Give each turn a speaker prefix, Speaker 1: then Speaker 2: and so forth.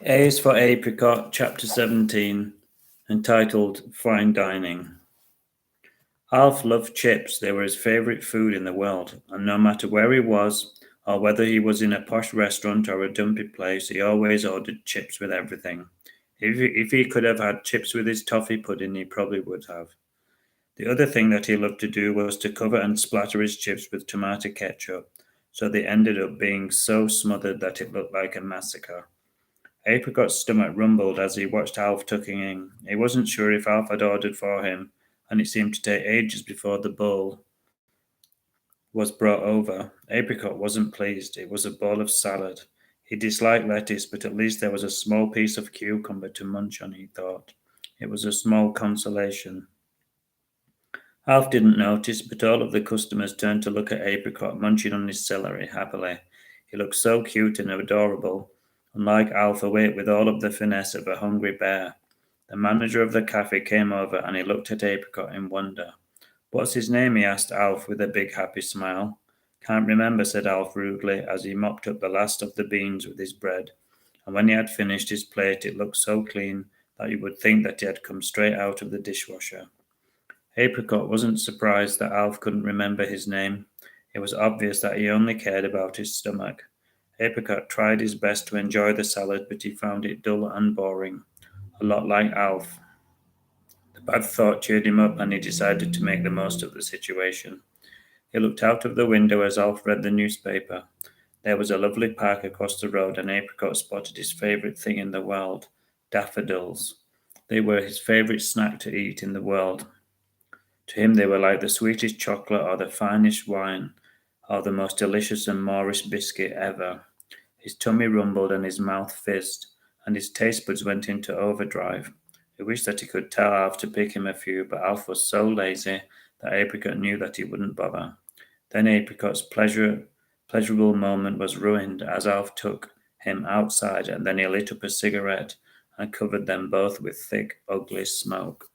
Speaker 1: A is for Apricot, Chapter 17, entitled Fine Dining. Alf loved chips. They were his favourite food in the world, and no matter where he was, or whether he was in a posh restaurant or a dumpy place, he always ordered chips with everything. If he could have had chips with his toffee pudding, he probably would have. The other thing that he loved to do was to cover and splatter his chips with tomato ketchup, so they ended up being so smothered that it looked like a massacre. Apricot's stomach rumbled as he watched Alf tucking in. He wasn't sure if Alf had ordered for him, and it seemed to take ages before the bowl was brought over. Apricot wasn't pleased. It was a bowl of salad. He disliked lettuce, but at least there was a small piece of cucumber to munch on, he thought. It was a small consolation. Alf didn't notice, but all of the customers turned to look at Apricot munching on his celery happily. He looked so cute and adorable, unlike Alf awake with all of the finesse of a hungry bear. The manager of the cafe came over and he looked at Apricot in wonder. What's his name? He asked Alf with a big happy smile. Can't remember, said Alf rudely as he mopped up the last of the beans with his bread. And when he had finished his plate, it looked so clean that you would think that he had come straight out of the dishwasher. Apricot wasn't surprised that Alf couldn't remember his name. It was obvious that he only cared about his stomach. Apricot tried his best to enjoy the salad, but he found it dull and boring, a lot like Alf. The bad thought cheered him up, and he decided to make the most of the situation. He looked out of the window as Alf read the newspaper. There was a lovely park across the road, and Apricot spotted his favourite thing in the world, daffodils. They were his favourite snack to eat in the world. To him they were like the sweetest chocolate or the finest wine or the most delicious and Moorish biscuit ever. His tummy rumbled and his mouth fizzed, and his taste buds went into overdrive. He wished that he could tell Alf to pick him a few, but Alf was so lazy that Apricot knew that he wouldn't bother. Then Apricot's pleasurable moment was ruined as Alf took him outside and then he lit up a cigarette and covered them both with thick, ugly smoke.